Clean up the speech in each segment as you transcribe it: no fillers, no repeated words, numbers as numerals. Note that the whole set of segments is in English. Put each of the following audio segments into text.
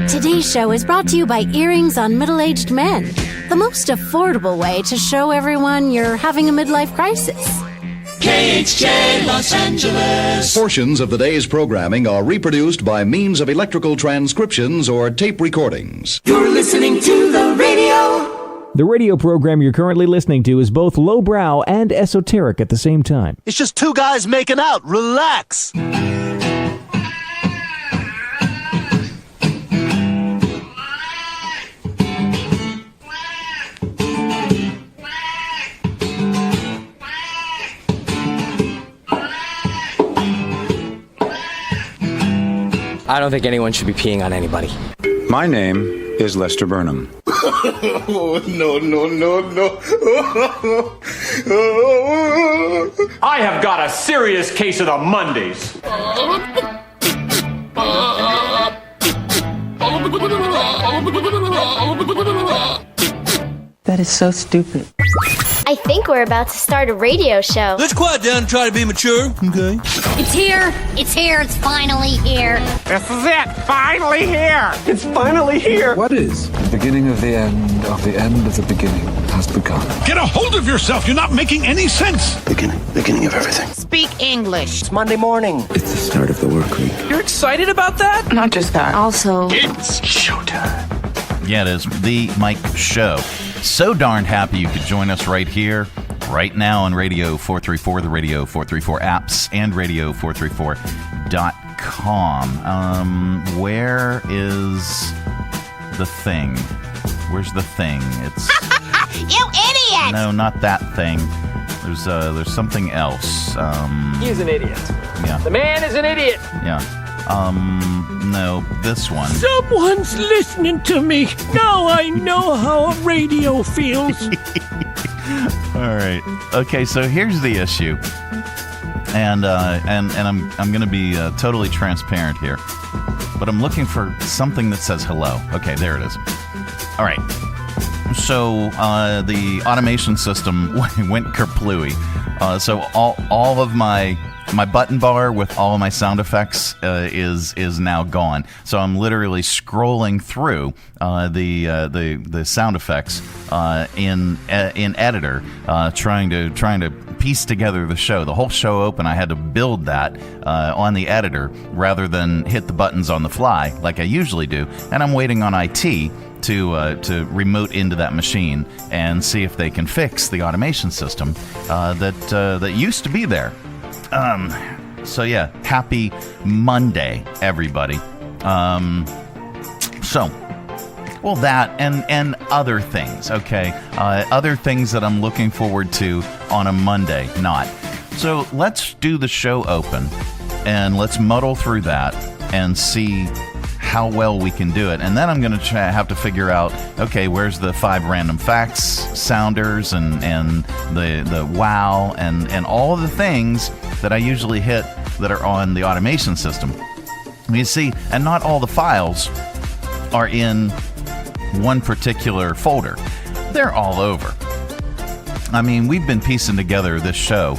Today's show is brought to you by Earrings on Middle-Aged Men, the most affordable way to show everyone you're having a midlife crisis. KHJ Los Angeles. Portions of the day's programming are reproduced by means of electrical transcriptions or tape recordings. You're listening to the radio. The radio program you're currently listening to is both lowbrow and esoteric at the same time. It's just two guys making out. Relax. I don't think anyone should be peeing on anybody. My name is Lester Burnham. Oh, no. I have got a serious case of the Mondays. That is so stupid. I think we're about to start a radio show. Let's quiet down and try to be mature, okay? It's here. It's finally here. This is it. Finally here. It's finally here. What is? The beginning of the end of the end of the beginning has begun. Get a hold of yourself. You're not making any sense. Beginning of everything. Speak English. It's Monday morning. It's the start of the work week. You're excited about that? Not just that. Also, It's showtime. Yeah, it is the Mike Show. So darn happy you could join us right here, right now on Radio 434, the Radio 434 apps, and radio434.com. Where is the thing? Where's the thing? It's You idiot! no, not that thing. There's something else. He's an idiot. Yeah. The man is an idiot. Yeah. No, this one. Someone's listening to me. Now I know how a radio feels. All right. Okay, so here's the issue. And I'm going to be totally transparent here. But I'm looking for something that says hello. Okay, there it is. All right. So the automation system went kerplooey. So all of my button bar with all of my sound effects is now gone. So I'm literally scrolling through the sound effects in editor, trying to piece together the show. The whole show open. I had to build that on the editor rather than hit the buttons on the fly like I usually do. And I'm waiting on IT to remote into that machine and see if they can fix the automation system that used to be there. So yeah, happy Monday, everybody. Well, that and other things, okay? Other things that I'm looking forward to on a Monday, not. So let's do the show open, and let's muddle through that and see how well we can do it. And then I'm going to have to figure out, okay, where's the 5 random facts sounders and the wow and all of the things that I usually hit that are on the automation system. You see, and not all the files are in one particular folder. They're all over. I mean, we've been piecing together this show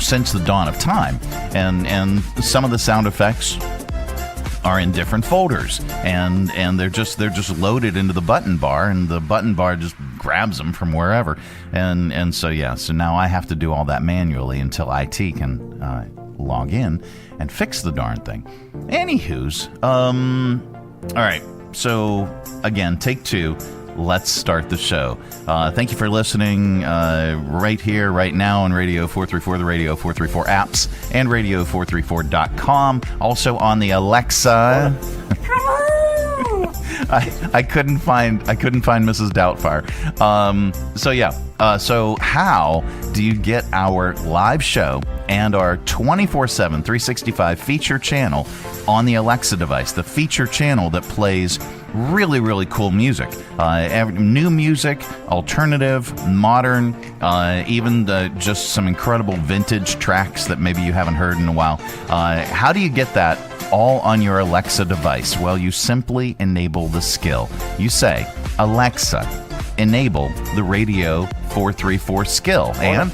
since the dawn of time, and some of the sound effects are in different folders, and they're just loaded into the button bar, and the button bar just grabs them from wherever, and so now I have to do all that manually until IT can log in and fix the darn thing. Anywho's, all right. So again, take 2. Let's start the show. Thank you for listening right here, right now on Radio 434, the Radio 434 apps, and radio434.com. Also on the Alexa. I couldn't find Mrs. Doubtfire. So how do you get our live show and our 24/7, 365 feature channel on the Alexa device? The feature channel that plays really, really cool music. New music, alternative, modern, even just some incredible vintage tracks that maybe you haven't heard in a while. How do you get that all on your Alexa device? Well, you simply enable the skill. You say, Alexa, enable the Radio 434 skill, and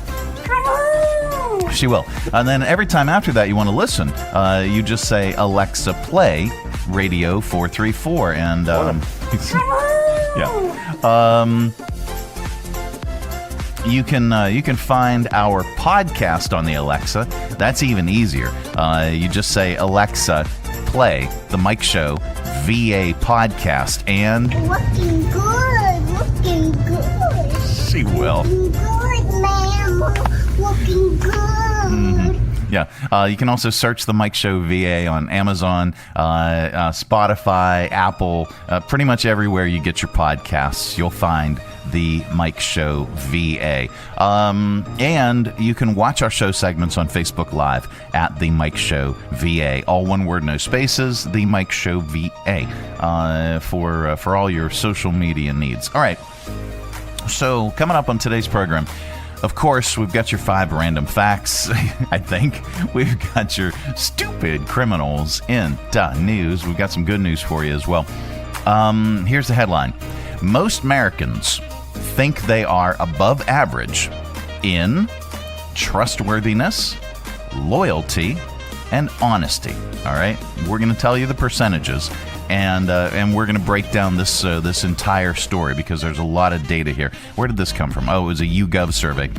she will. And then every time after that you want to listen, you just say, Alexa, play Radio 434. And, you can find our podcast on the Alexa. That's even easier. You just say, Alexa, play the Mike Show VA podcast, and looking good. She will. Looking good, ma'am. Looking good. Mm-hmm. Yeah. You can also search the Mike Show VA on Amazon, Spotify, Apple, pretty much everywhere you get your podcasts. You'll find the Mike Show VA. And you can watch our show segments on Facebook Live at the Mike Show VA. All one word, no spaces, the Mike Show VA, for all your social media needs. All right. So coming up on today's program, of course, we've got your 5 random facts, I think. We've got your stupid criminals in the news. We've got some good news for you as well. Here's the headline. Most Americans think they are above average in trustworthiness, loyalty, and honesty. All right? We're going to tell you the percentages. And we're going to break down this entire story because there's a lot of data here. Where did this come from? Oh, it was a YouGov survey.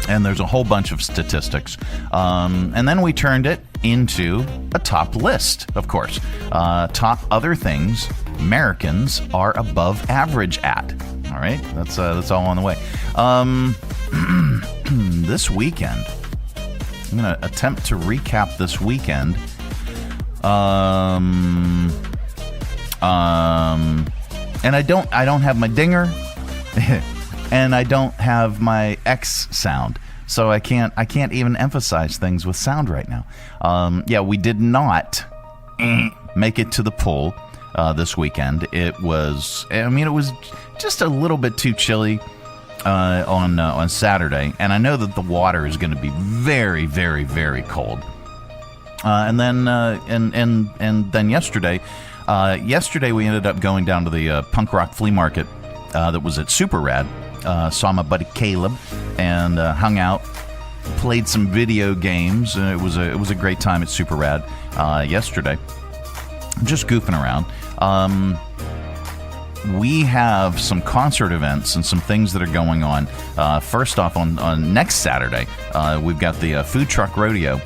And there's a whole bunch of statistics. And then we turned it into a top list, of course. Top other things Americans are above average at. All right? That's all on the way. This weekend, I'm going to attempt to recap this weekend. And I don't have my dinger and I don't have my X sound. So I can't even emphasize things with sound right now. We did not make it to the pool this weekend. It was just a little bit too chilly on Saturday, and I know that the water is going to be very, very, very cold. And then yesterday we ended up going down to the punk rock flea market that was at Super Rad. Saw my buddy Caleb and hung out, played some video games, and it was a great time at Super Rad yesterday. Just goofing around. We have some concert events and some things that are going on. First off, on next Saturday, we've got the food truck rodeo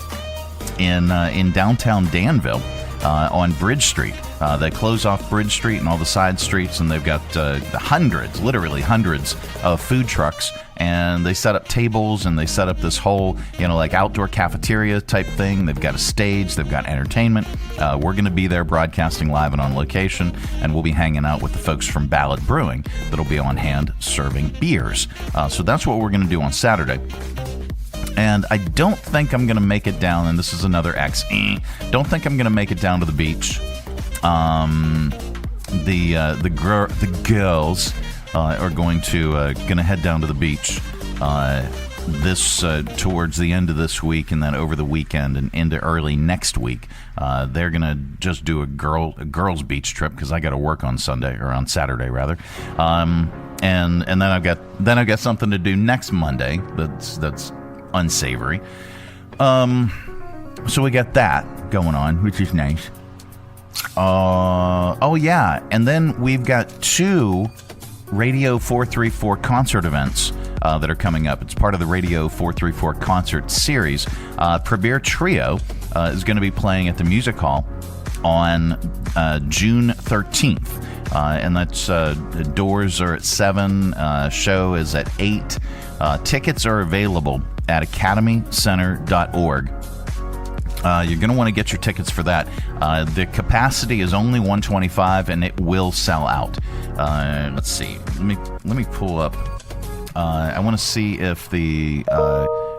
in downtown Danville on Bridge Street. They close off Bridge Street and all the side streets, and they've got literally hundreds of food trucks, and they set up tables, and they set up this whole, outdoor cafeteria type thing. They've got a stage, they've got entertainment. We're going to be there broadcasting live and on location, and we'll be hanging out with the folks from Ballad Brewing that'll be on hand serving beers. So that's what we're going to do on Saturday. And I don't think I'm going to make it down, and this is another X. Don't think I'm going to make it down to the beach. The girls are going to head down to the beach towards the end of this week, and then over the weekend and into early next week. They're going to just do a girls beach trip because I got to work on Sunday, or on Saturday rather. And then I've got something to do next Monday that's unsavory. So we got that going on, which is nice. And then we've got 2 Radio 434 concert events that are coming up. It's part of the Radio 434 concert series. Premier Trio is going to be playing at the Music Hall on June 13th. And that's the doors are at 7, show is at 8. Tickets are available at academycenter.org. You're going to want to get your tickets for that. The capacity is only 125, and it will sell out. Let's see. Let me pull up. I want to see if the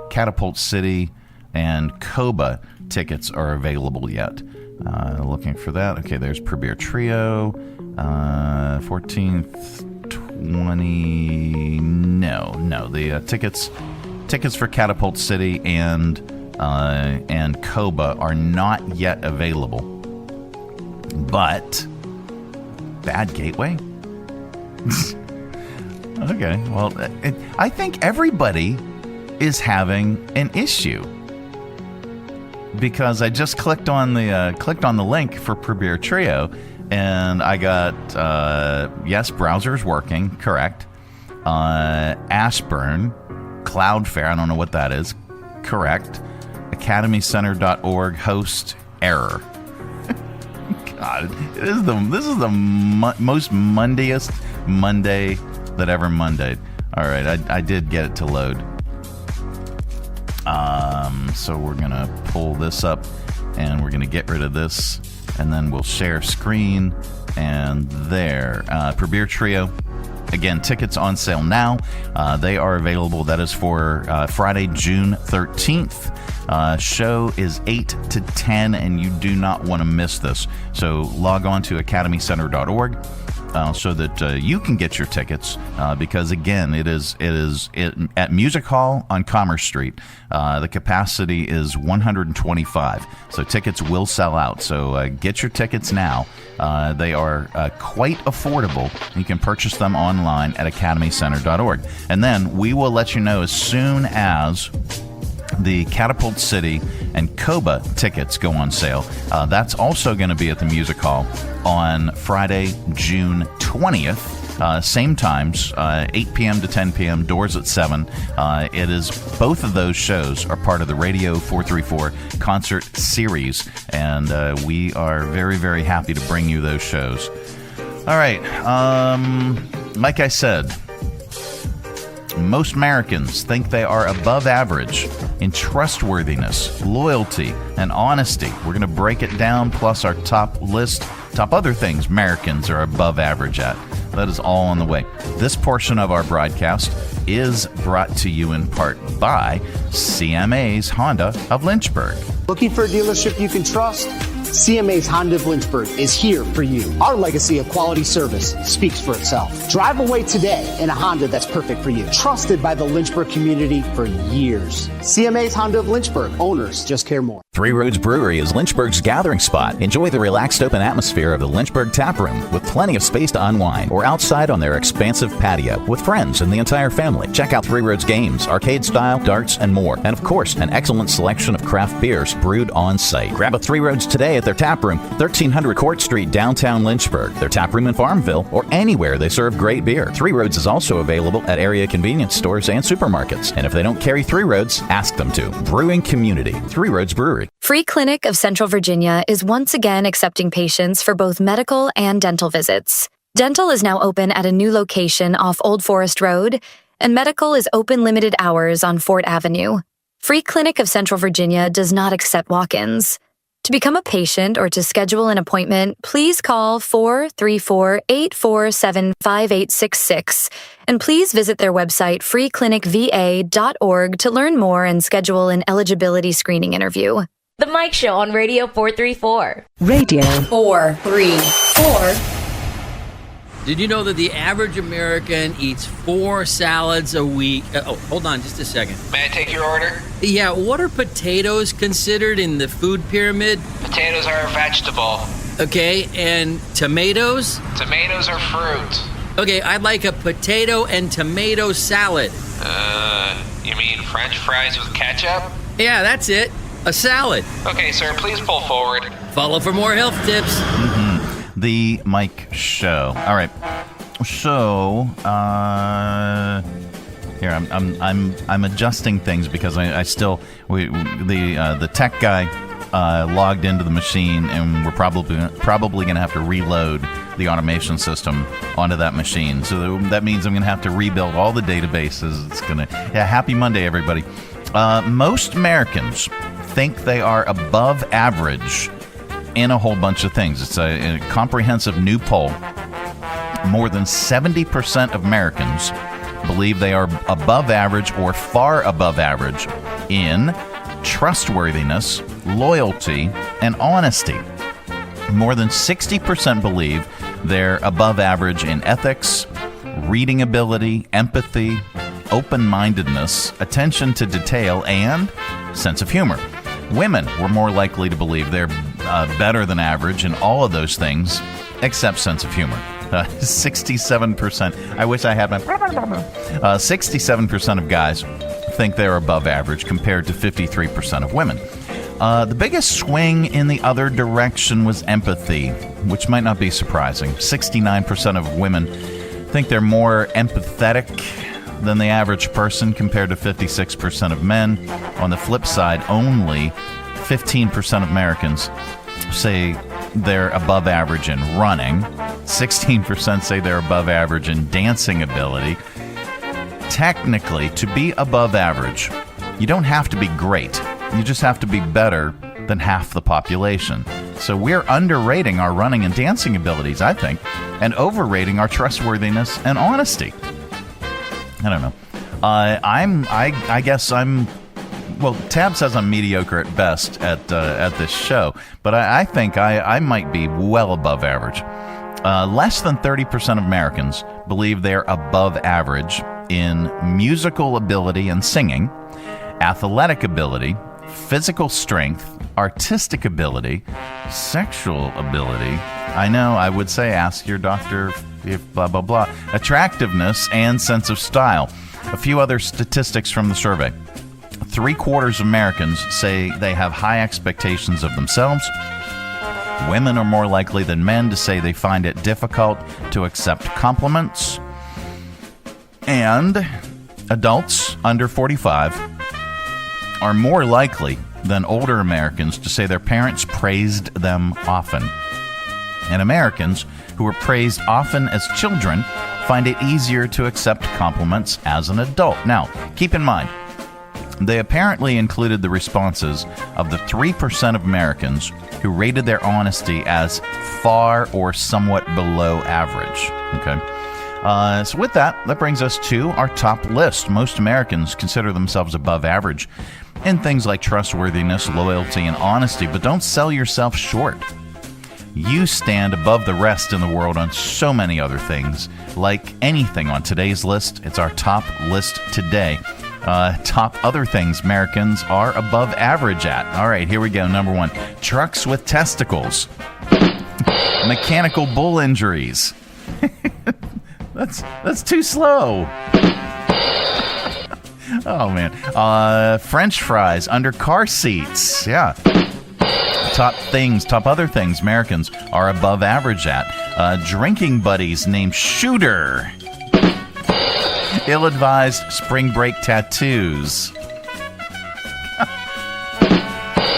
Catapult City and Coba tickets are available yet. Looking for that. Okay, there's Premier Trio. 14th, 20. No. The tickets for Catapult City and Coba are not yet available. But bad gateway? Okay, well, I think everybody is having an issue. because I just clicked on the link for Premier Trio, and I got yes, browser's working, correct. Ashburn, Cloudflare, I don't know what that is, correct. AcademyCenter.org host error. God, this is the most Mondayest Monday that ever Mondayed. All right, I did get it to load. So we're gonna pull this up, and we're gonna get rid of this, and then we'll share screen. And there, Premier Trio. Again, tickets on sale now. They are available. That is for Friday, June 13th. Show is 8 to 10, and you do not want to miss this. So log on to academycenter.org so that you can get your tickets. Because again, it is at Music Hall on Commerce Street. The capacity is 125, so tickets will sell out. So get your tickets now. They are quite affordable. You can purchase them online at academycenter.org. And then we will let you know as soon as the Catapult City and Coba tickets go on sale. That's also going to be at the Music Hall on Friday, June 20th. Same times, 8 p.m. to 10 p.m., doors at 7. It is both of those shows are part of the Radio 434 concert series, and we are very, very happy to bring you those shows. All right, like I said, most Americans think they are above average in trustworthiness, loyalty, and honesty. We're going to break it down, plus our top other things Americans are above average at. That is all on the way. This portion of our broadcast is brought to you in part by CMA's Honda of Lynchburg. Looking for a dealership you can trust? CMA's Honda of Lynchburg is here for you. Our legacy of quality service speaks for itself. Drive away today in a Honda that's perfect for you. Trusted by the Lynchburg community for years. CMA's Honda of Lynchburg. Owners just care more. Three Roads Brewery is Lynchburg's gathering spot. Enjoy the relaxed open atmosphere of the Lynchburg Tap Room with plenty of space to unwind, or outside on their expansive patio with friends and the entire family. Check out Three Roads games, arcade style, darts, and more. And of course, an excellent selection of craft beers brewed on site. Grab a Three Roads today at their tap room, 1300 Court Street, downtown Lynchburg. Their tap room in Farmville, or anywhere they serve great beer. Three Roads is also available at area convenience stores and supermarkets. And if they don't carry Three Roads, ask them to. Brewing community, Three Roads Brewery. Free Clinic of Central Virginia is once again accepting patients for both medical and dental visits. Dental is now open at a new location off Old Forest Road, and medical is open limited hours on Fort Avenue. Free Clinic of Central Virginia does not accept walk-ins. To become a patient or to schedule an appointment, please call 434-847-5866, and please visit their website freeclinicva.org to learn more and schedule an eligibility screening interview. The Mike Show on Radio 434. Radio 434. Did you know that the average American eats 4 salads a week? Hold on just a second. May I take your order? Yeah, what are potatoes considered in the food pyramid? Potatoes are a vegetable. Okay, and tomatoes? Tomatoes are fruit. Okay, I'd like a potato and tomato salad. You mean French fries with ketchup? Yeah, that's it. A salad. Okay, sir, please pull forward. Follow for more health tips. The Mike Show. All right. So, here I'm adjusting things because I still the tech guy logged into the machine, and we're probably going to have to reload the automation system onto that machine. So that means I'm going to have to rebuild all the databases. It's gonna happy Monday, everybody. Most Americans think they are above average in a whole bunch of things. It's a comprehensive new poll. More than 70% of Americans believe they are above average or far above average in trustworthiness, loyalty, and honesty. More than 60% believe they're above average in ethics, reading ability, empathy, open-mindedness, attention to detail, and sense of humor. Women were more likely to believe they're better than average in all of those things, except sense of humor. 67%. I wish I had my... 67% of guys think they're above average compared to 53% of women. The biggest swing in the other direction was empathy, which might not be surprising. 69% of women think they're more empathetic than the average person compared to 56% of men. On the flip side, only 15% of Americans say they're above average in running. 16% say they're above average in dancing ability. Technically, to be above average, you don't have to be great. You just have to be better than half the population. So we're underrating our running and dancing abilities, I think, and overrating our trustworthiness and honesty. I don't know. I guess I'm. Well, Tab says I'm mediocre at best at this show, but I think I might be well above average. Less than 30% of Americans believe they're above average in musical ability and singing, athletic ability, physical strength, artistic ability, sexual ability. I know, I would say ask your doctor if blah, blah, blah. Attractiveness and sense of style. A few other statistics from the survey. 3/4 of Americans say they have high expectations of themselves. Women are more likely than men to say they find it difficult to accept compliments. And adults under 45 are more likely than older Americans to say their parents praised them often. And Americans who were praised often as children find it easier to accept compliments as an adult. Now, keep in mind, they apparently included the responses of the 3% of Americans who rated their honesty as far or somewhat below average. Okay. So with that brings us to our top list. Most Americans consider themselves above average in things like trustworthiness, loyalty, and honesty, but don't sell yourself short. You stand above the rest in the world on so many other things. Like anything on today's list, it's our top list today. Top other things Americans are above average at. All right, here we go. Number 1, trucks with testicles. Mechanical bull injuries. That's too slow. Oh, man. French fries under car seats. Yeah. Top other things Americans are above average at. Drinking buddies named Shooter. Ill-advised spring break tattoos.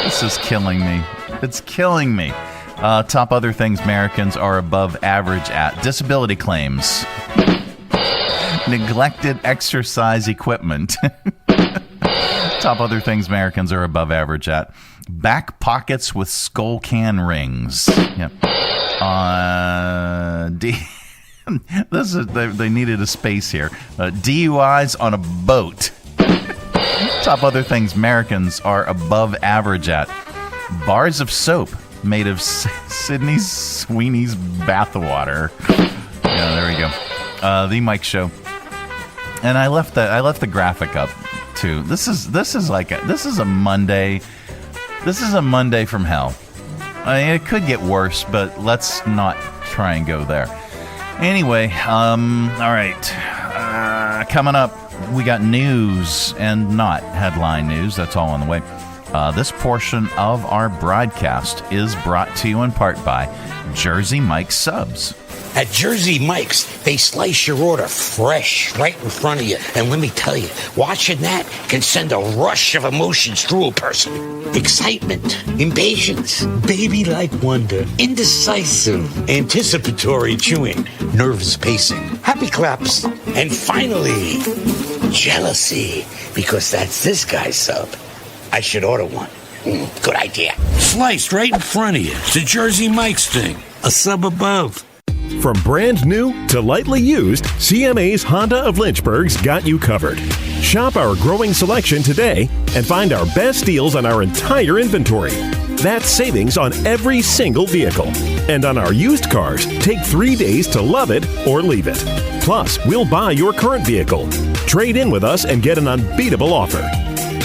This is killing me. It's killing me. Top other things Americans are above average at. Disability claims. Neglected exercise equipment. Top other things Americans are above average at. Back pockets with skull can rings. Yep. They needed a space here. DUIs on a boat. Top other things Americans are above average at. Bars of soap made of Sydney Sweeney's bathwater. Yeah, there we go. The Mike Show. And I left the graphic up too. This is a Monday. This is a Monday from hell. I mean, it could get worse, but let's not try and go there. Anyway, all right. Coming up, we got news and not headline news. That's all on the way. This portion of our broadcast is brought to you in part by Jersey Mike's Subs. At Jersey Mike's, they slice your order fresh right in front of you. And let me tell you, watching that can send a rush of emotions through a person. Excitement, impatience, baby-like wonder, indecisive, anticipatory chewing, nervous pacing, happy claps, and finally, jealousy, because that's this guy's sub. I should order one. Good idea. Sliced right in front of you. It's a Jersey Mike's thing. A sub above. From brand new to lightly used, CMA's Honda of Lynchburg's got you covered. Shop our growing selection today and find our best deals on our entire inventory. That's savings on every single vehicle. And on our used cars, take 3 days to love it or leave it. Plus, we'll buy your current vehicle. Trade in with us and get an unbeatable offer.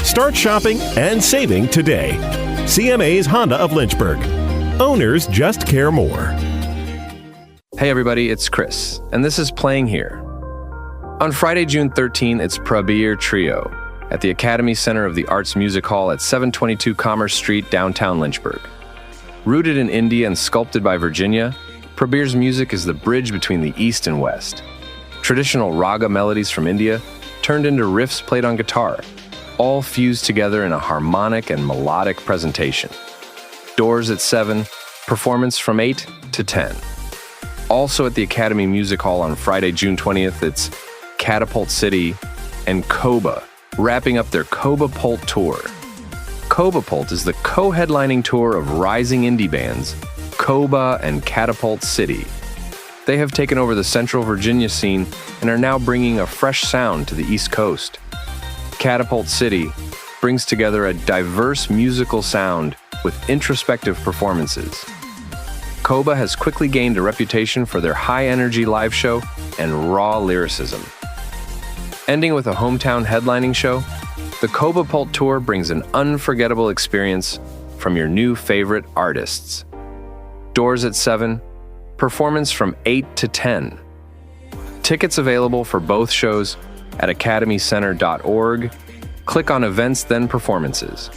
Start shopping and saving today. CMA's Honda of Lynchburg. Owners just care more. Hey everybody, it's Chris, and this is Playing Here. On Friday, June 13, it's Prabir Trio. at the Academy Center of the Arts Music Hall at 722 Commerce Street, downtown Lynchburg. Rooted in India and sculpted by Virginia, Prabir's music is the bridge between the East and West. Traditional raga melodies from India turned into riffs played on guitar, all fused together in a harmonic and melodic presentation. Doors at 7, performance from 8 to 10. Also at the Academy Music Hall on Friday, June 20th, it's Catapult City and Koba, wrapping up their Koba Pult Tour. Koba Pult is the co-headlining tour of rising indie bands, Koba and Catapult City. They have taken over the Central Virginia scene and are now bringing a fresh sound to the East Coast. Catapult City brings together a diverse musical sound with introspective performances. Koba has quickly gained a reputation for their high-energy live show and raw lyricism. Ending with a hometown headlining show, the Koba Pult Tour brings an unforgettable experience from your new favorite artists. Doors at 7, performance from 8 to 10. Tickets available for both shows at academycenter.org. Click on Events, then Performances.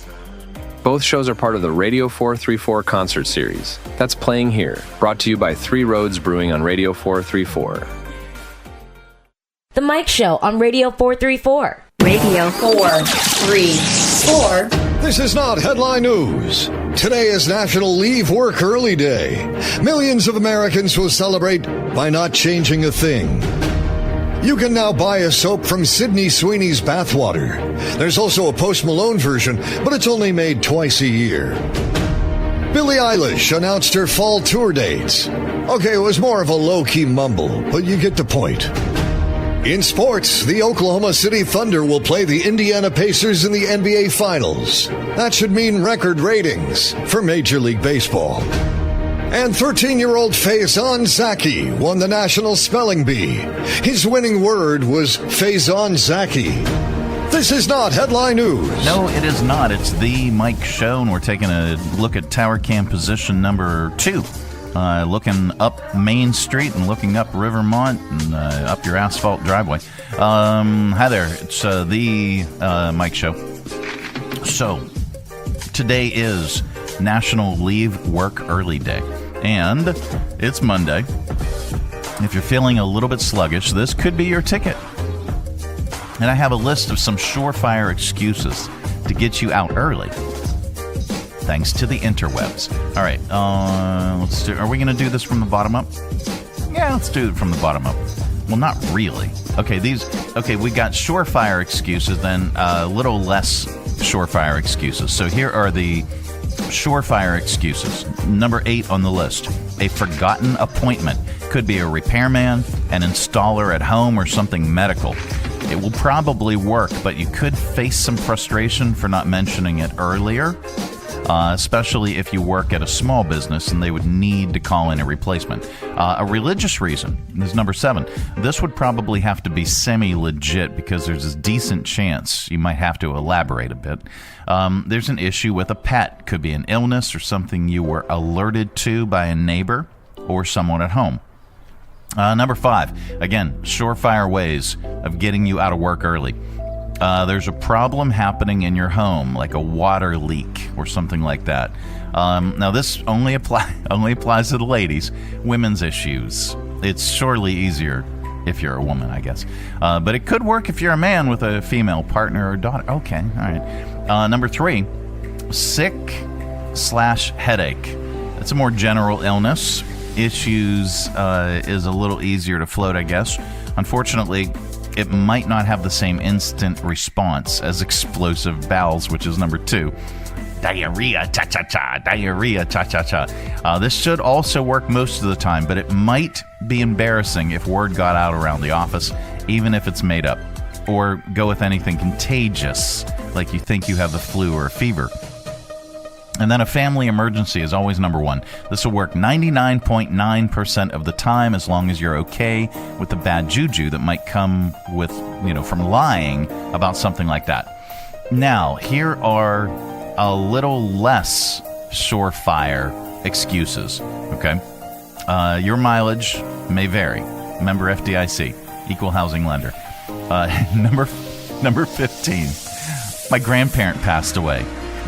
Both shows are part of the Radio 434 concert series. That's playing here, brought to you by Three Roads Brewing on Radio 434. The Mike Show on Radio 434. Radio 434. This is not headline news. Today is National Leave Work Early Day. Millions of Americans will celebrate by not changing a thing. You can now buy a soap from Sydney Sweeney's Bathwater. There's also a Post Malone version, but it's only made twice a year. Billie Eilish announced her fall tour dates. Okay, it was more of a low-key mumble, but you get the point. In sports, the Oklahoma City Thunder will play the Indiana Pacers in the NBA Finals. That should mean record ratings for Major League Baseball. And 13-year-old Faison Zaki won the National Spelling Bee. His winning word was Faison Zaki. This is not headline news. No, it is not. It's the Mike Show, and we're taking a look at Tower Cam position number 2. Looking up Main Street and looking up Rivermont and up your asphalt driveway. Hi there. It's the Mike Show. So, today is National Leave Work Early Day. And it's Monday. If you're feeling a little bit sluggish, this could be your ticket. And I have a list of some surefire excuses to get you out early. Thanks to the interwebs. All right, let's do. Are we going to do this from the bottom up? Yeah, let's do it from the bottom up. Well, not really. Okay, we got surefire excuses, then a little less surefire excuses. So here are the surefire excuses. Number 8 on the list: a forgotten appointment. Could be a repairman, an installer at home, or something medical. It will probably work, but you could face some frustration for not mentioning it earlier. Especially if you work at a small business and they would need to call in a replacement. A religious reason is number 7. This would probably have to be semi-legit because there's a decent chance you might have to elaborate a bit. There's an issue with a pet. Could be an illness or something you were alerted to by a neighbor or someone at home. Number 5, again, surefire ways of getting you out of work early. There's a problem happening in your home, like a water leak or something like that. Now, this only applies to the ladies. Women's issues. It's surely easier if you're a woman, I guess. But it could work if you're a man with a female partner or daughter. Okay, all right. Number 3, sick/headache. That's a more general illness. Issues is a little easier to float, I guess. Unfortunately, it might not have the same instant response as explosive bowels, which is number 2. Diarrhea, cha-cha-cha, diarrhea, cha-cha-cha. This should also work most of the time, but it might be embarrassing if word got out around the office, even if it's made up. Or go with anything contagious, like you think you have the flu or a fever. And then a family emergency is always number 1. This will work 99.9% of the time as long as you're okay with the bad juju that might come with, from lying about something like that. Now, here are a little less surefire excuses, okay? Your mileage may vary. Member FDIC, equal housing lender. Number 15. My grandparent passed away.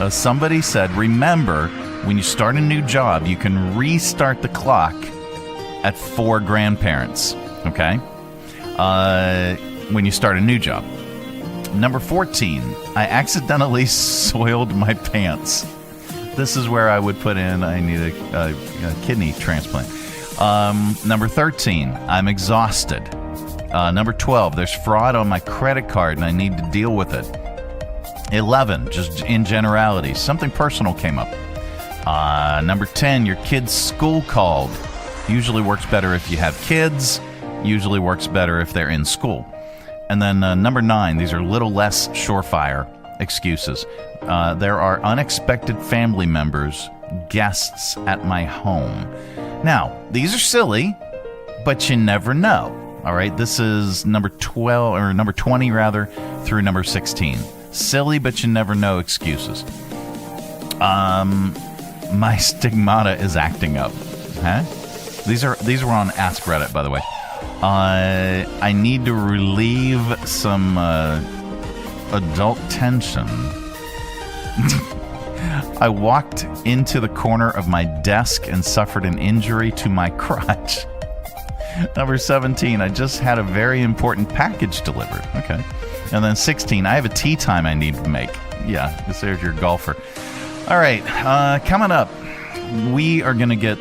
Somebody said, remember, when you start a new job, you can restart the clock at 4 grandparents, okay? When you start a new job. Number 14, I accidentally soiled my pants. This is where I would put in, I need a kidney transplant. Number 13, I'm exhausted. Number 12, there's fraud on my credit card and I need to deal with it. 11, just in generalities, something personal came up. Number 10, your kid's school called. Usually works better if you have kids. Usually works better if they're in school. And then number 9, these are a little less surefire excuses. There are unexpected family members, guests at my home. Now, these are silly, but you never know. All right, this is number 12 or number 20 rather through number 16. Silly, but you never know excuses. My stigmata is acting up. Huh? These were on Ask Reddit, by the way. I need to relieve some adult tension. I walked into the corner of my desk and suffered an injury to my crotch. Number 17, I just had a very important package delivered. Okay. And then 16, I have a tea time I need to make. Yeah, there's your golfer. All right, coming up, we are going to get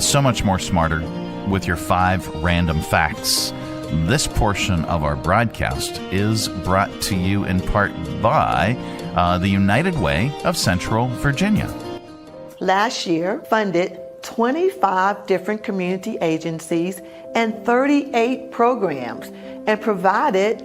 so much more smarter with your 5 random facts. This portion of our broadcast is brought to you in part by the United Way of Central Virginia. Last year, funded 25 different community agencies and 38 programs and provided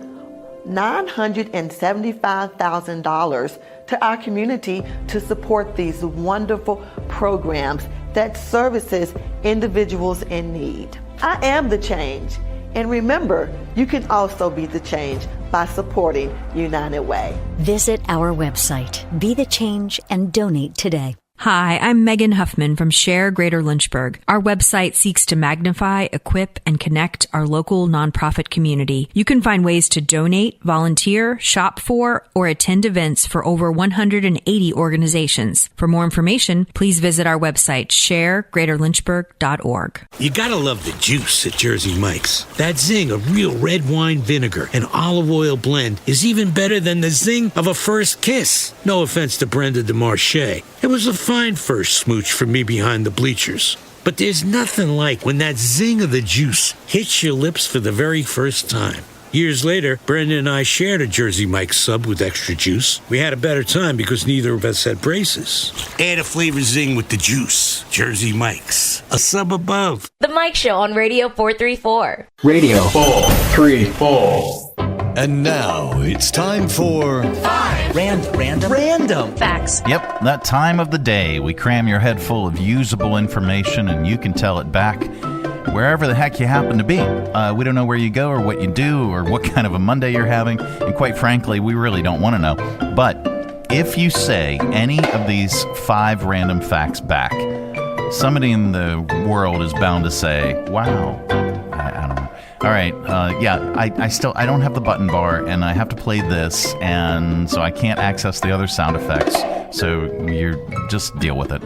$975,000 to our community to support these wonderful programs that services individuals in need. I am the change. And remember, you can also be the change by supporting United Way. Visit our website, Be the Change, and donate today. Hi, I'm Megan Huffman from Share Greater Lynchburg. Our website seeks to magnify, equip, and connect our local nonprofit community. You can find ways to donate, volunteer, shop for, or attend events for over 180 organizations. For more information, please visit our website, sharegreaterlynchburg.org. You gotta love the juice at Jersey Mike's. That zing of real red wine vinegar and olive oil blend is even better than the zing of a first kiss. No offense to Brenda DeMarche. It was a fine first smooch for me behind the bleachers. But there's nothing like when that zing of the juice hits your lips for the very first time. Years later, Brenda and I shared a Jersey Mike's sub with extra juice. We had a better time because neither of us had braces. Add a flavor zing with the juice. Jersey Mike's. A sub above. The Mike Show on Radio 434. Radio 434. And now it's time for 5 random facts. Yep, that time of the day. We cram your head full of usable information and you can tell it back wherever the heck you happen to be. We don't know where you go or what you do or what kind of a Monday you're having. And quite frankly, we really don't want to know. But if you say any of these 5 random facts back, somebody in the world is bound to say, wow, I don't know. All right, I don't have the button bar, and I have to play this, and so I can't access the other sound effects, so you just deal with it.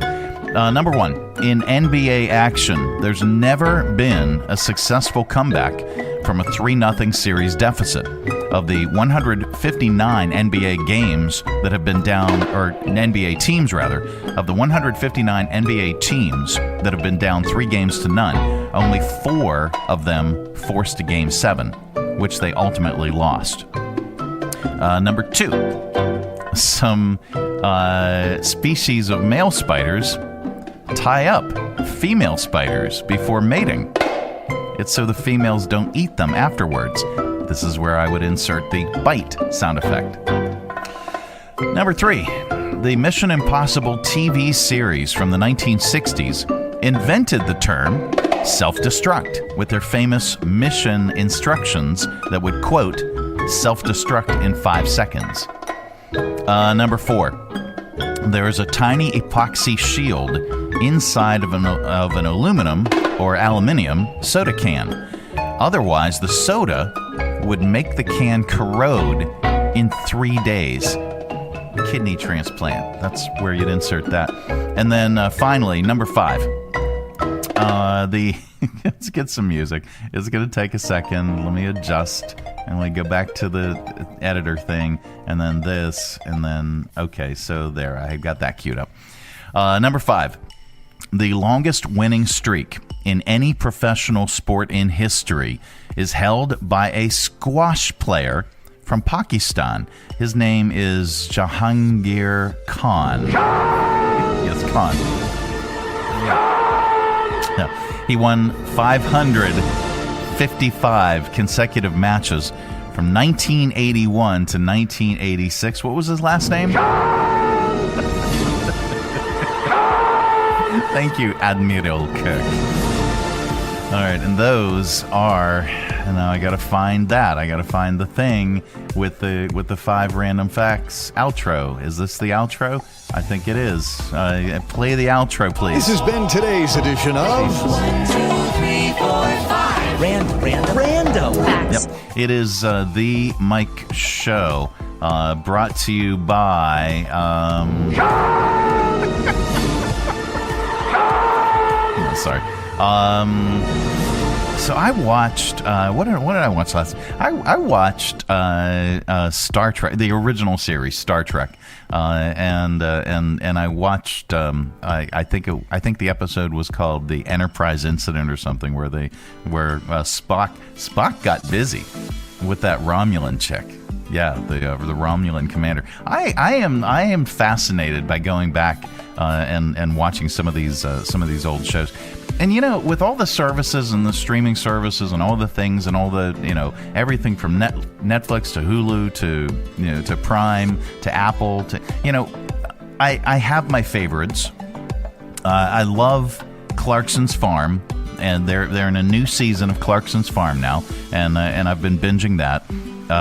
Number 1, in NBA action, there's never been a successful comeback from a 3-0 series deficit. Of the 159 NBA games that have been down, or NBA teams rather, of the 159 NBA teams that have been down 3 games to none, only 4 of them forced a Game 7, which they ultimately lost. Number 2, some species of male spiders tie up female spiders before mating. It's so the females don't eat them afterwards. This is where I would insert the bite sound effect. Number 3, the Mission Impossible TV series from the 1960s invented the term self-destruct with their famous mission instructions that would, quote, self-destruct in 5 seconds. Number 4, there is a tiny epoxy shield inside of an aluminum or aluminium soda can. Otherwise, the soda would make the can corrode in 3 days. kidney transplant. That's where you'd insert that. And then finally, number 5. Let's get some music. It's going to take a second. Let me adjust. And we go back to the editor thing. And then this. And then, okay, so there. I got that queued up. Number 5. The longest winning streak in any professional sport in history is held by a squash player from Pakistan. His name is Jahangir Khan. Yes, Khan. Yeah. He won 555 consecutive matches from 1981 to 1986. What was his last name? Thank you, Admiral Kirk. All right, and those are, and now I got to find that. I got to find the thing with the 5 random facts outro. Is this the outro? I think it is. Play the outro, please. This has been today's edition of 1, 2, 3, 4, 5. Random facts. Yep, it is the Mike Show, brought to you by. Sorry. So I watched. What did I watch last? I watched Star Trek, the original series, Star Trek, and I watched. I think the episode was called the Enterprise Incident or something, where Spock got busy with that Romulan chick. Yeah, the Romulan commander. I am fascinated by going back and watching some of these old shows. And with all the services and the streaming services and all the things and all the everything from Netflix to Hulu to Prime to Apple to I have my favorites. I love Clarkson's Farm, and they're in a new season of Clarkson's Farm now, and I've been binging that.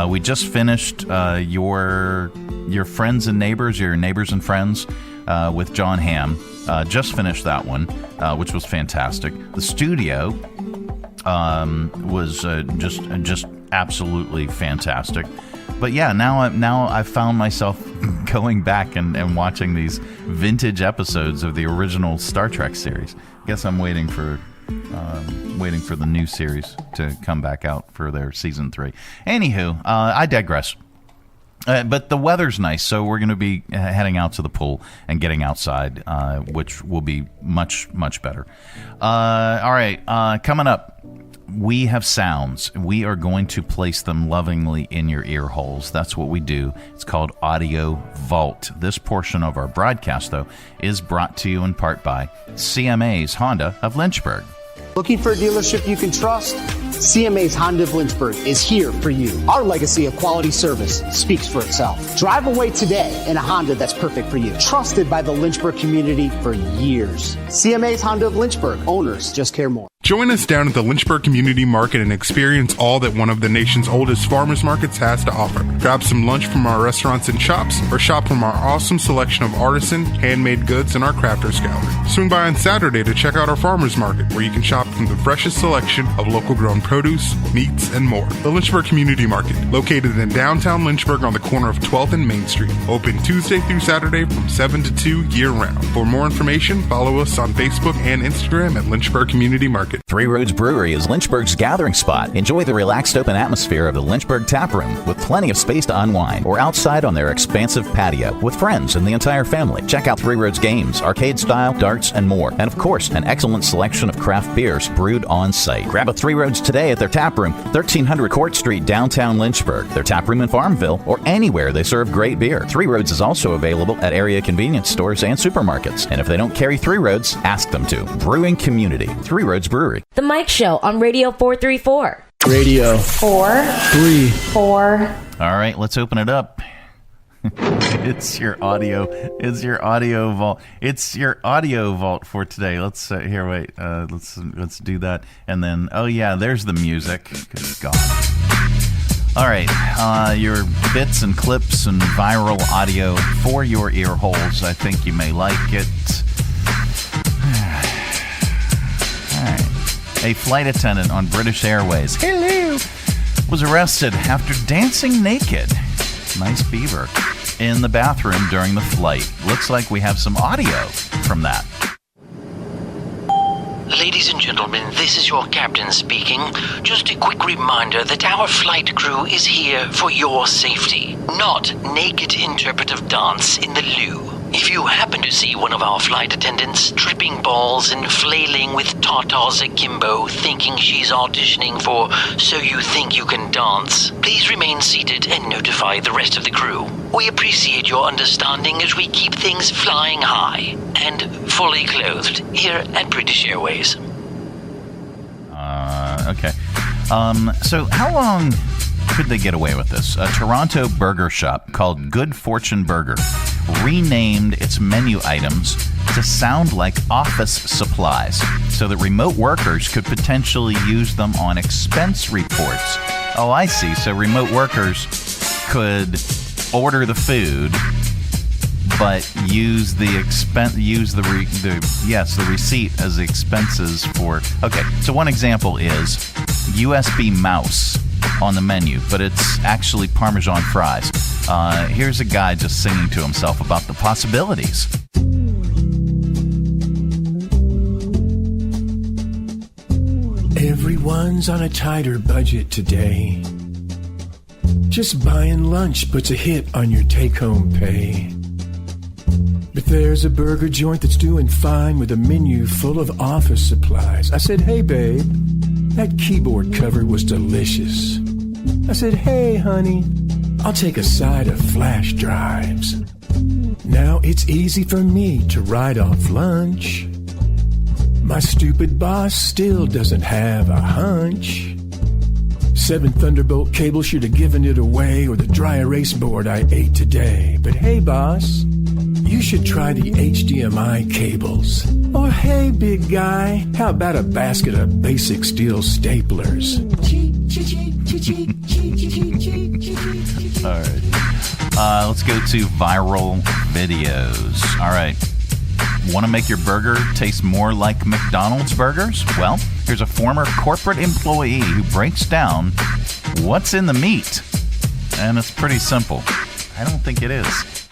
We just finished your Friends and Neighbors, your Neighbors and Friends with John Hamm. Just finished that one, which was fantastic. The Studio was just absolutely fantastic. But yeah, now I've found myself going back and watching these vintage episodes of the original Star Trek series. I guess I'm waiting for the new series to come back out for their season 3. Anywho, I digress. But the weather's nice, so we're going to be heading out to the pool and getting outside, which will be much, much better. All right, coming up, we have sounds. We are going to place them lovingly in your ear holes. That's what we do. It's called AudioVault. This portion of our broadcast, though, is brought to you in part by CMA's Honda of Lynchburg. Looking for a dealership you can trust? CMA's Honda of Lynchburg is here for you. Our legacy of quality service speaks for itself. Drive away today in a Honda that's perfect for you. Trusted by the Lynchburg community for years. CMA's Honda of Lynchburg. Owners just care more. Join us down at the Lynchburg Community Market and experience all that one of the nation's oldest farmers markets has to offer. Grab some lunch from our restaurants and shops, or shop from our awesome selection of artisan, handmade goods, and our crafters gallery. Swing by on Saturday to check out our farmers market, where you can shop from the freshest selection of local grown produce, meats, and more. The Lynchburg Community Market, located in downtown Lynchburg on the corner of 12th and Main Street. Open Tuesday through Saturday from 7 to 2 year-round. For more information, follow us on Facebook and Instagram at Lynchburg Community Market. Three Roads Brewery is Lynchburg's gathering spot. Enjoy the relaxed open atmosphere of the Lynchburg Tap Room with plenty of space to unwind, or outside on their expansive patio with friends and the entire family. Check out Three Roads games, arcade style, darts, and more. And of course, an excellent selection of craft beers brewed on site. Grab a Three Roads today at their tap room, 1300 Court Street, downtown Lynchburg. Their tap room in Farmville, or anywhere they serve great beer. Three Roads is also available at area convenience stores and supermarkets. And if they don't carry Three Roads, ask them to. Brewing community, Three Roads Brewery. The Mike Show on Radio 434. Radio 434. All right, let's open it up. It's your audio vault. It's your audio vault for today. Let's here. Wait. Let's do that. And then, oh yeah, there's the music. Good God. All right, your bits and clips and viral audio for your ear holes. I think you may like it. All right. A flight attendant on British Airways, hello, was arrested after dancing naked. Nice beaver. in the bathroom during the flight. Looks like we have some audio from that. Ladies and gentlemen, this is your captain speaking. Just a quick reminder that our flight crew is here for your safety, not naked interpretive dance in the loo. If you happen to see one of our flight attendants tripping balls and flailing with tatas akimbo, thinking she's auditioning for So You Think You Can Dance, please remain seated and notify the rest of the crew. We appreciate your understanding as we keep things flying high and fully clothed here at British Airways. Okay. So how long could they get away with this? A Toronto burger shop called Good Fortune Burger renamed its menu items to sound like office supplies so that remote workers could potentially use them on expense reports. Oh, I see. So remote workers could order the food but use the receipt as expenses for. Okay, so one example is USB mouse on the menu, but it's actually Parmesan fries. Here's a guy just singing to himself about the possibilities. Everyone's on a tighter budget today. Just buying lunch puts a hit on your take-home pay. But there's a burger joint that's doing fine with a menu full of office supplies. I said, hey, babe, that keyboard cover was delicious. I said, hey, honey, I'll take a side of flash drives. Now it's easy for me to write off lunch. My stupid boss still doesn't have a hunch. 7 Thunderbolt cables should have given it away, or the dry erase board I ate today. But hey, boss, you should try the HDMI cables. Or hey, big guy, how about a basket of basic steel staplers? All right. Let's go to viral videos. All right. Want to make your burger taste more like McDonald's burgers? Well, here's a former corporate employee who breaks down what's in the meat. And it's pretty simple. I don't think it is.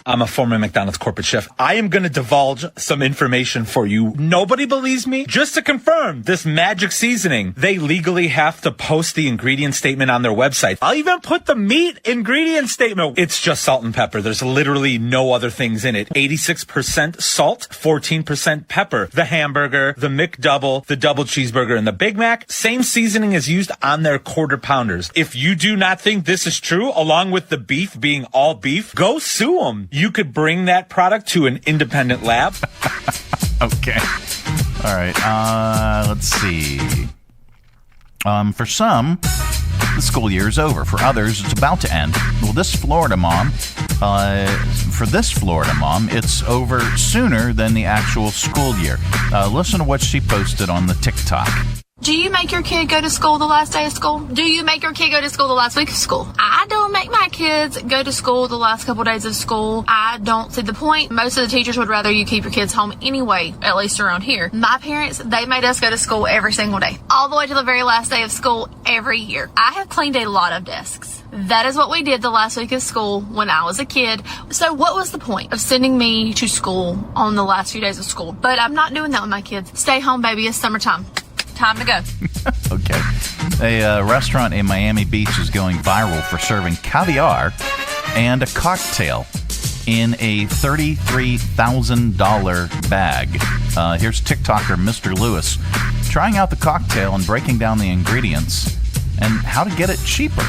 I'm a former McDonald's corporate chef. I am going to divulge some information for you. Nobody believes me. Just to confirm, this magic seasoning, they legally have to post the ingredient statement on their website. I'll even put the meat ingredient statement. It's just salt and pepper. There's literally no other things in it. 86% salt, 14% pepper. The hamburger, the McDouble, the double cheeseburger, and the Big Mac, same seasoning is used on their quarter pounders. If you do not think this is true, along with the beef being all beef, go sue them. You could bring that product to an independent lab. Okay. All right. Let's see. For some, the school year is over. For others, it's about to end. Well, this Florida mom, it's over sooner than the actual school year. Listen to what she posted on the TikTok. Do you make your kid go to school the last day of school? Do you make your kid go to school the last week of school? I don't make my kids go to school the last couple days of school. I don't see the point. Most of the teachers would rather you keep your kids home anyway, at least around here. My parents, they made us go to school every single day, all the way to the very last day of school every year. I have cleaned a lot of desks. That is what we did the last week of school when I was a kid. So what was the point of sending me to school on the last few days of school? But I'm not doing that with my kids. Stay home, baby. It's summertime. Time to go. Okay. A restaurant in Miami Beach is going viral for serving caviar and a cocktail in a $33,000 bag. Here's TikToker Mr. Lewis trying out the cocktail and breaking down the ingredients and how to get it cheaper.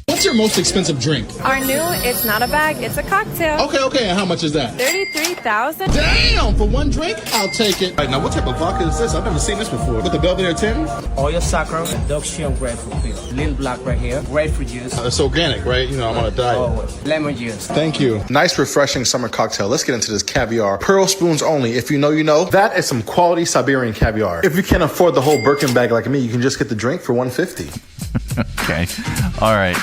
What's your most expensive drink? Our new, it's not a bag, it's a cocktail. Okay, and how much is that? $33,000. Damn, for one drink? I'll take it. Right, now what type of vodka is this? I've never seen this before. With the Belvedere 10? Oil saccharum, Dutch-Shell grapefruit peel. Little black right here, grapefruit juice. It's organic, right? You know, I'm on a diet. Always. Lemon juice. Thank you. Nice, refreshing summer cocktail. Let's get into this caviar. Pearl spoons only. If you know, you know. That is some quality Siberian caviar. If you can't afford the whole Birkin bag like me, you can just get the drink for $150. Okay. All right.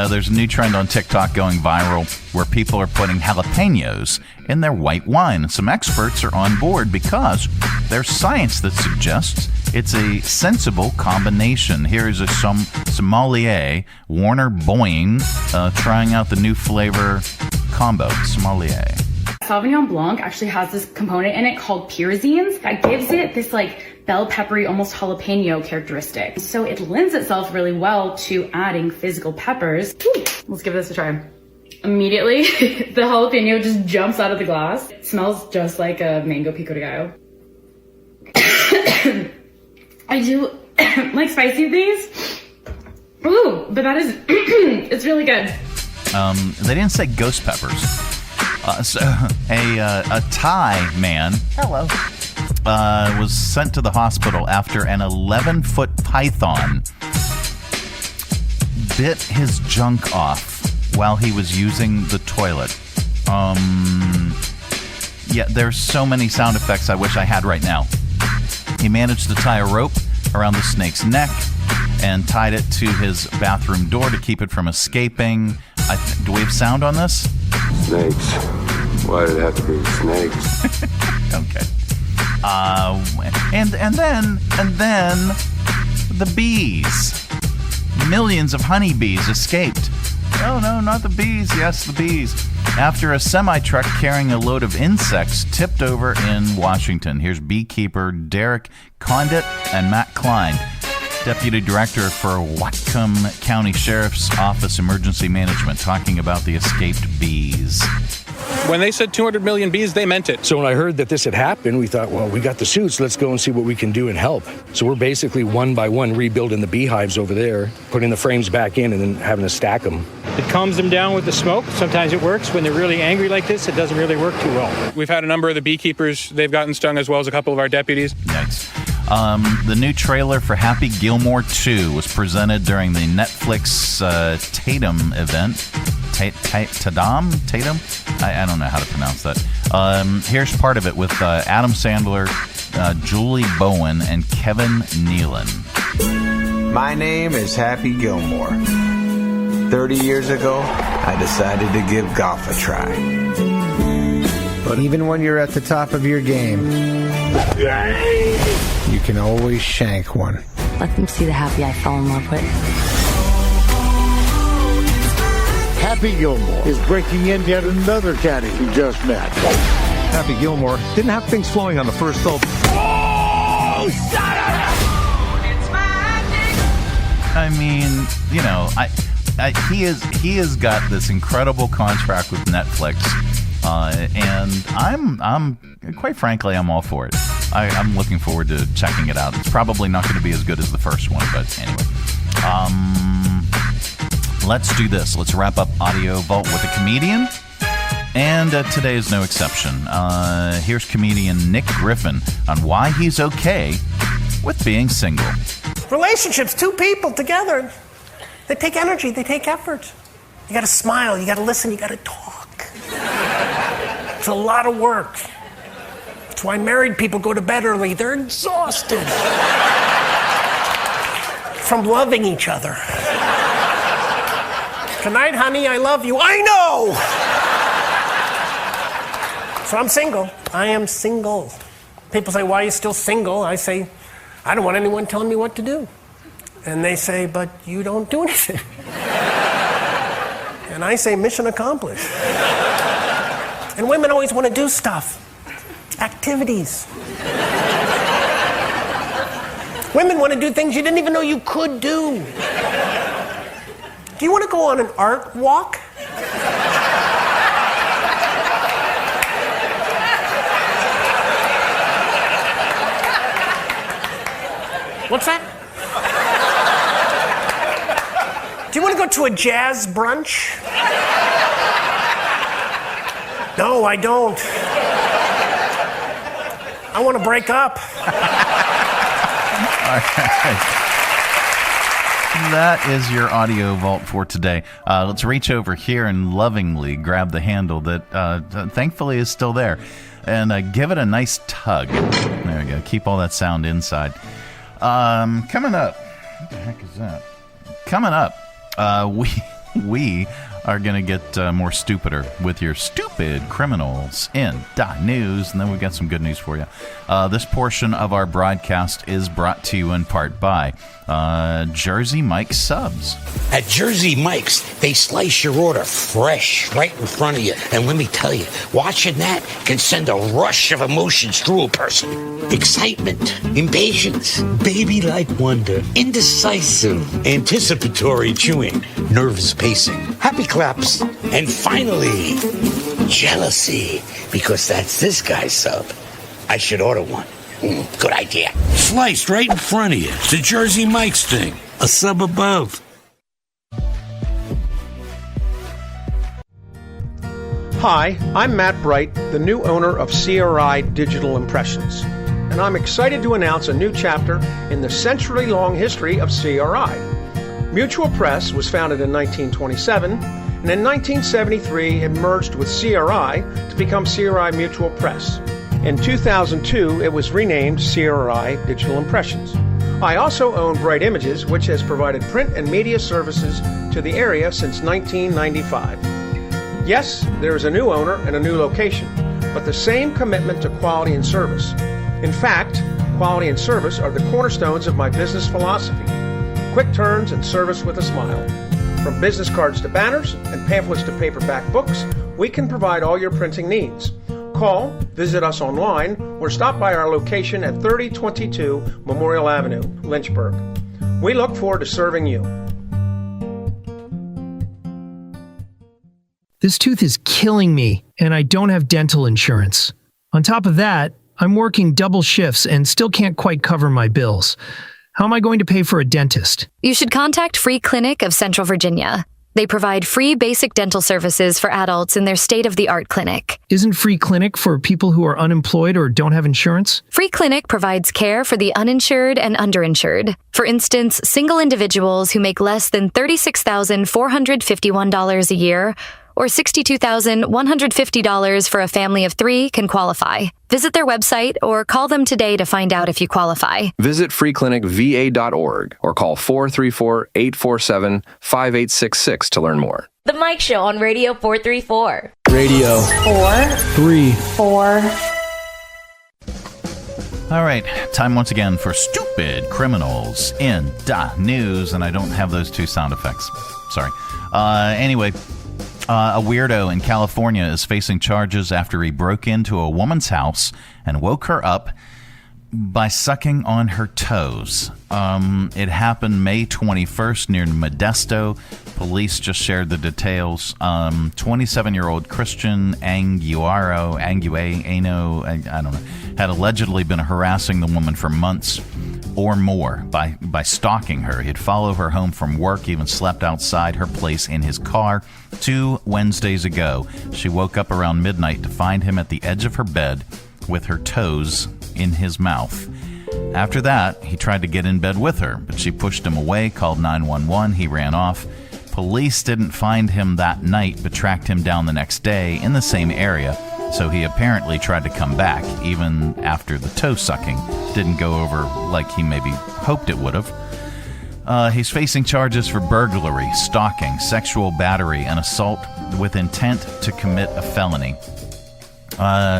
There's a new trend on TikTok going viral where people are putting jalapenos in their white wine. Some experts are on board because there's science that suggests it's a sensible combination. Here is a sommelier, Warner Boyne, trying out the new flavor combo sommelier. Sauvignon Blanc actually has this component in it called pyrazines that gives it this like bell peppery, almost jalapeno characteristic. So it lends itself really well to adding physical peppers. Ooh, let's give this a try. Immediately, the jalapeno just jumps out of the glass. It smells just like a mango pico de gallo. I do like spicy things. Ooh, but that is, it's really good. They didn't say ghost peppers. So a Thai man was sent to the hospital after an 11-foot python bit his junk off while he was using the toilet. Yeah, there's so many sound effects I wish I had right now. He managed to tie a rope around the snake's neck and tied it to his bathroom door to keep it from escaping. Do we have sound on this? Snakes. Why did it have to be snakes? Okay. And then the bees. Millions of honeybees escaped. Oh no, not the bees. Yes, the bees. After a semi-truck carrying a load of insects tipped over in Washington. Here's beekeeper Derek Condit and Matt Klein, Deputy Director for Whatcom County Sheriff's Office Emergency Management, talking about the escaped bees. When they said 200 million bees, they meant it. So when I heard that this had happened, we thought, well, we got the suits. Let's go and see what we can do and help. So we're basically one by one rebuilding the beehives over there, putting the frames back in and then having to stack them. It calms them down with the smoke. Sometimes it works. When they're really angry like this, it doesn't really work too well. We've had a number of the beekeepers. They've gotten stung as well as a couple of our deputies. Yikes. The new trailer for Happy Gilmore 2 was presented during the Netflix Tatum event. Tatum? I don't know how to pronounce that. Here's part of it with Adam Sandler, Julie Bowen, and Kevin Nealon. My name is Happy Gilmore. 30 years ago, I decided to give golf a try. But even when you're at the top of your game, you can always shank one. Let them see the Happy I fell in love with. Happy Gilmore is breaking in yet another caddy he just met. Happy Gilmore didn't have things flowing on the first hole. Oh, shut up! I mean, you know, he has got this incredible contract with Netflix, and I'm quite frankly, I'm all for it. I'm looking forward to checking it out. It's probably not going to be as good as the first one, but anyway. Let's do this. Let's wrap up AudioVault with a comedian. And today is no exception. Here's comedian Nick Griffin on why he's okay with being single. Relationships, two people together, they take energy, they take effort. You gotta smile, you gotta listen, you gotta talk. It's a lot of work. That's why married people go to bed early. They're exhausted from loving each other. Tonight, honey, I love you. I know! So I'm single. I am single. People say, why are you still single? I say, I don't want anyone telling me what to do. And they say, but you don't do anything. And I say, mission accomplished. And women always want to do stuff. Activities. Women want to do things you didn't even know you could do. Do you want to go on an art walk? What's that? Do you want to go to a jazz brunch? No, I don't. I want to break up. All right. That is your AudioVault for today. Let's reach over here and lovingly grab the handle that thankfully is still there. And give it a nice tug. There we go. Keep all that sound inside. Coming up. What the heck is that? Coming up, we are going to get more stupider with your stupid criminals in .news, and then we've got some good news for you. This portion of our broadcast is brought to you in part by Jersey Mike's Subs. At Jersey Mike's, they slice your order fresh right in front of you. And let me tell you, watching that can send a rush of emotions through a person. Excitement, impatience, baby-like wonder, indecisive, anticipatory chewing, nervous pacing, happy claps, and finally, jealousy, because that's this guy's sub. I should order one. Good idea. Sliced right in front of you. The Jersey Mike's thing. A sub above. Hi, I'm Matt Bright, the new owner of CRI Digital Impressions, and I'm excited to announce a new chapter in the century-long history of CRI. Mutual Press was founded in 1927, and in 1973 it merged with CRI to become CRI Mutual Press. In 2002, it was renamed CRI Digital Impressions. I also own Bright Images, which has provided print and media services to the area since 1995. Yes, there is a new owner and a new location, but the same commitment to quality and service. In fact, quality and service are the cornerstones of my business philosophy. Quick turns and service with a smile. From business cards to banners and pamphlets to paperback books, we can provide all your printing needs. Call, visit us online, or stop by our location at 3022 Memorial Avenue, Lynchburg. We look forward to serving you. This tooth is killing me, and I don't have dental insurance. On top of that, I'm working double shifts and still can't quite cover my bills. How am I going to pay for a dentist? You should contact Free Clinic of Central Virginia. They provide free basic dental services for adults in their state-of-the-art clinic. Isn't Free Clinic for people who are unemployed or don't have insurance? Free Clinic provides care for the uninsured and underinsured. For instance, single individuals who make less than $36,451 a year or $62,150 for a family of 3 can qualify. Visit their website or call them today to find out if you qualify. Visit freeclinicva.org or call 434-847-5866 to learn more. The Mike Show on Radio 434. Radio 434. All right, time once again for Stupid Criminals in News, and I don't have those 2 sound effects. Sorry. Anyway, a weirdo in California is facing charges after he broke into a woman's house and woke her up by sucking on her toes. It happened May 21st near Modesto. Police just shared the details. 27-year-old Christian Angueno, I don't know, had allegedly been harassing the woman for months or more by stalking her. He'd follow her home from work, even slept outside her place in his car. 2 Wednesdays ago, she woke up around midnight to find him at the edge of her bed with her toes in his mouth. After that, he tried to get in bed with her, but she pushed him away, called 911. He ran off. Police didn't find him that night, but tracked him down the next day in the same area. So he apparently tried to come back, even after the toe sucking didn't go over like he maybe hoped it would have. He's facing charges for burglary, stalking, sexual battery, and assault with intent to commit a felony.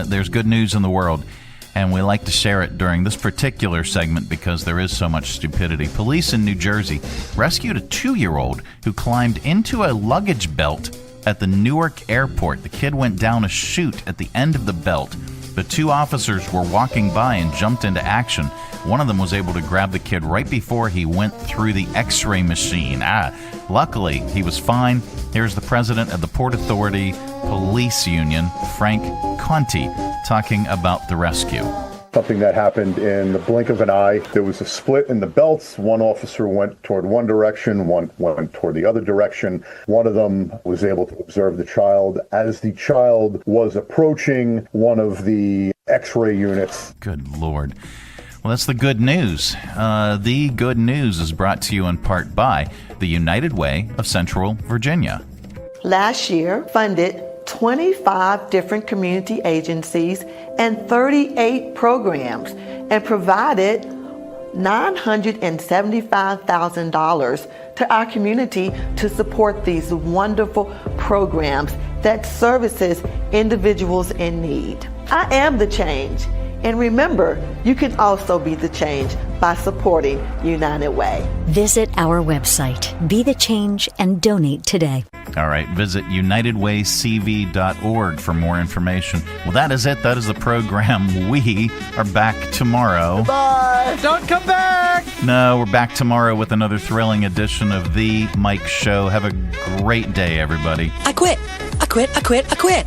There's good news in the world, and we like to share it during this particular segment because there is so much stupidity. Police in New Jersey rescued a 2-year-old who climbed into a luggage belt at the Newark airport. The kid went down a chute at the end of the belt. The 2 officers were walking by and jumped into action. One of them was able to grab the kid right before he went through the x-ray machine. Luckily, he was fine. Here's the president of the Port Authority Police Union, Frank Conti, talking about the rescue. Something that happened in the blink of an eye. There was a split in the belts. One officer went toward one direction, one went toward the other direction. One of them was able to observe the child as the child was approaching one of the x-ray units. Good Lord. Well, that's the good news. The good news is brought to you in part by the United Way of Central Virginia. Last year, funded 25 different community agencies and 38 programs and provided $975,000 to our community to support these wonderful programs that services individuals in need. I am the change. And remember, you can also be the change by supporting United Way. Visit our website, Be the Change, and donate today. All right, visit unitedwaycv.org for more information. Well, that is it. That is the program. We are back tomorrow. Bye! Don't come back! No, we're back tomorrow with another thrilling edition of The Mike Show. Have a great day, everybody. I quit. I quit. I quit. I quit.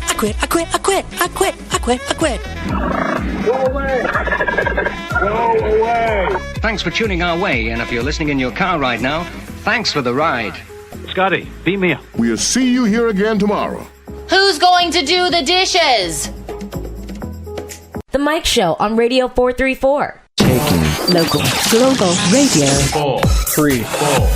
I quit. I quit. I quit. I quit. I quit. I quit. Go away! Go away! Thanks for tuning our way, and if you're listening in your car right now, thanks for the ride. Scotty, beat me up. We'll see you here again tomorrow. Who's going to do the dishes? The Mike Show on Radio 434. Local, global radio. 4, 3, 4.